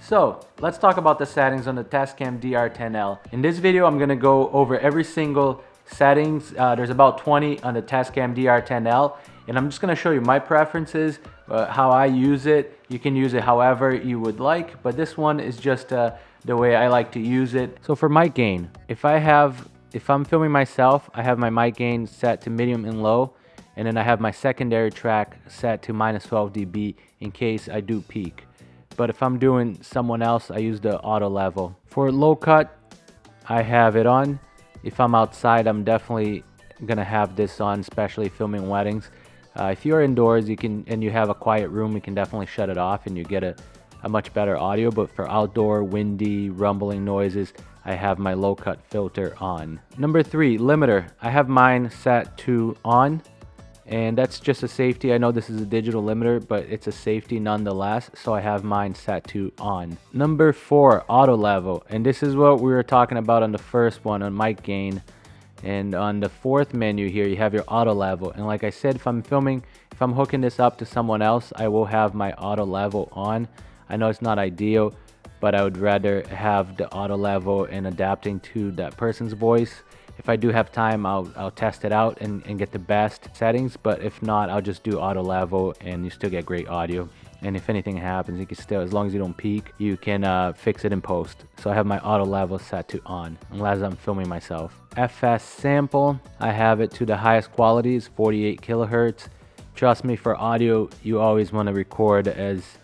So let's talk about the settings on the Tascam DR-10L. In this video, I'm gonna go over every single settings. There's about 20 on the Tascam DR-10L, and I'm just gonna show you my preferences, how I use it. You can use it however you would like, but this one is just the way I like to use it. So for mic gain, if I'm filming myself, I have my mic gain set to medium and low, and then I have my secondary track set to -12 dB in case I do peak. But if I'm doing someone else, I use the auto level. For low cut, I have it on. If I'm outside, I'm definitely gonna have this on, especially filming weddings. If you're indoors, and you have a quiet room, you can definitely shut it off and you get a much better audio. But for outdoor, windy, rumbling noises, I have my low cut filter on. Number 3, limiter. I have mine set to on, and that's just a safety. I know this is a digital limiter, but it's a safety nonetheless, so I have mine set to on. Number 4, auto level, and this is what we were talking about on the first one on mic gain. And on the 4th menu here, you have your auto level, and like I said, if I'm hooking this up to someone else, I will have my auto level on. I know it's not ideal, but I would rather have the auto level and adapting to that person's voice. If I do have time, I'll test it out and get the best settings, but if not, I'll just do auto level and you still get great audio. And if anything happens, you can still, as long as you don't peak, you can fix it in post. So I have my auto level set to on, unless I'm filming myself. FS sample, I have it to the highest quality, is 48 kilohertz. Trust me, for audio, you always want to record as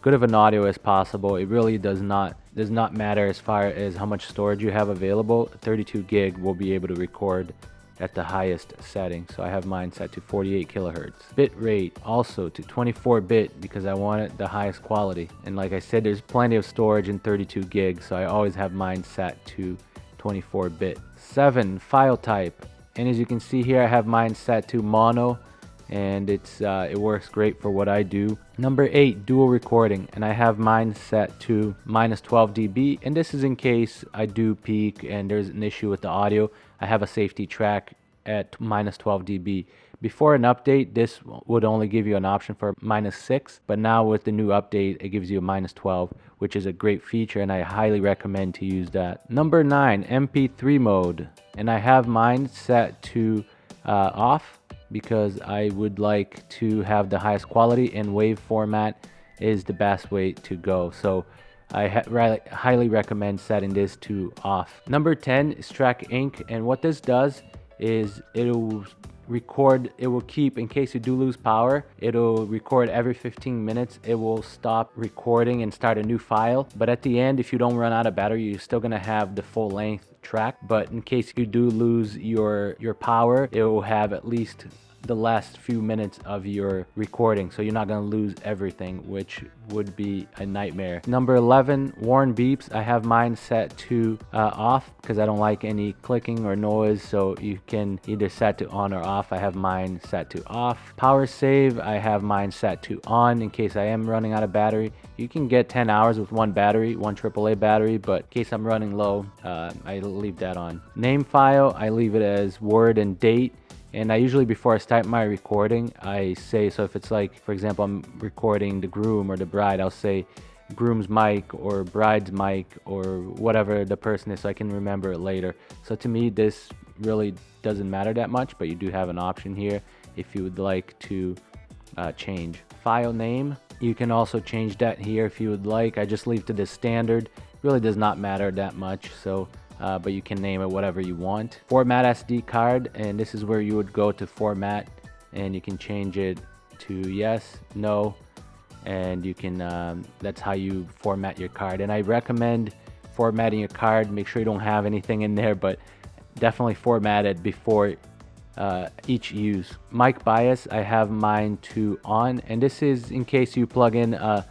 good of an audio as possible. It really does not matter as far as how much storage you have available. 32 gig will be able to record at the highest setting. So I have mine set to 48 kilohertz. Bit rate also to 24-bit because I want it the highest quality. And like I said, there's plenty of storage in 32 gigs, so I always have mine set to 24-bit. 7, file type. And as you can see here, I have mine set to mono, and it works great for what I do. Number 8, dual recording, and I have mine set to -12 dB, and this is in case I do peak and there's an issue with the audio. I have a safety track at -12 dB. Before an update, this would only give you an option for -6, but now with the new update, it gives you a -12, which is a great feature, and I highly recommend to use that. Number 9, MP3 mode, and I have mine set to off, because I would like to have the highest quality, and wave format is the best way to go. So I highly recommend setting this to off. Number 10 is track ink, and what this does is it will keep, in case you do lose power, it'll record every 15 minutes. It will stop recording and start a new file, but at the end, if you don't run out of battery, you're still gonna have the full length track. But in case you do lose your power, it will have at least the last few minutes of your recording, so you're not going to lose everything, which would be a nightmare. Number 11, warn beeps. I have mine set to off because I don't like any clicking or noise, so you can either set to on or off. I have mine set to off. Power save, I have mine set to on in case I am running out of battery. You can get 10 hours with one battery, one AAA battery, but in case I'm running low, I leave that on. Name file, I leave it as word and date. And I usually, before I start my recording, I say, so if it's like, for example, I'm recording the groom or the bride, I'll say groom's mic or bride's mic or whatever the person is, so I can remember it later. So to me, this really doesn't matter that much, but you do have an option here if you would like to change. File name, you can also change that here if you would like. I just leave to the standard. Really does not matter that much, so but you can name it whatever you want. Format SD card, and this is where you would go to format, and you can change it to yes, no, and you can that's how you format your card. And I recommend formatting your card. Make sure you don't have anything in there, but definitely format it before each use. Mic bias, I have mine to on, and this is in case you plug in a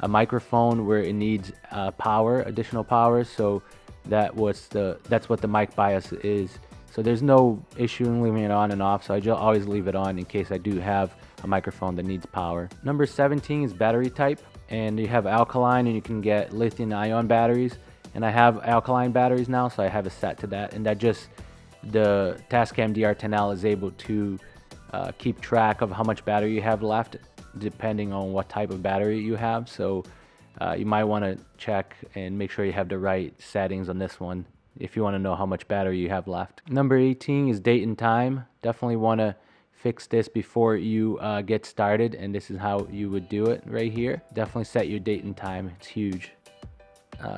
microphone where it needs additional power. So that's what the mic bias is. So there's no issue in leaving it on and off, so I just always leave it on in case I do have a microphone that needs power. Number 17 is battery type, and you have alkaline, and you can get lithium ion batteries, and I have alkaline batteries now, so I have it set to that, and that just, the Tascam DR-10L is able to keep track of how much battery you have left depending on what type of battery you have. So You might want to check and make sure you have the right settings on this one if you want to know how much battery you have left. Number 18 is date and time. Definitely want to fix this before you get started, and this is how you would do it right here. Definitely set your date and time. It's huge.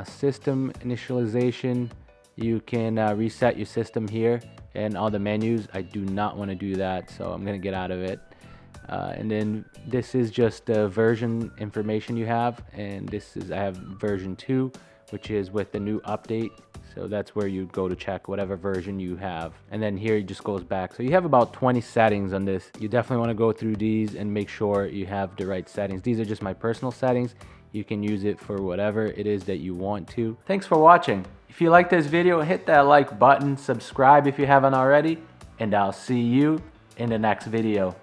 System initialization. You can reset your system here and all the menus. I do not want to do that, so I'm going to get out of it. And then this is just the version information you have, and this is, I have version 2, which is with the new update. So that's where you go to check whatever version you have. And then here it just goes back. So you have about 20 settings on this. You definitely want to go through these and make sure you have the right settings. These are just my personal settings. You can use it for whatever it is that you want to. Thanks for watching. If you like this video, hit that like button, subscribe if you haven't already, and I'll see you in the next video.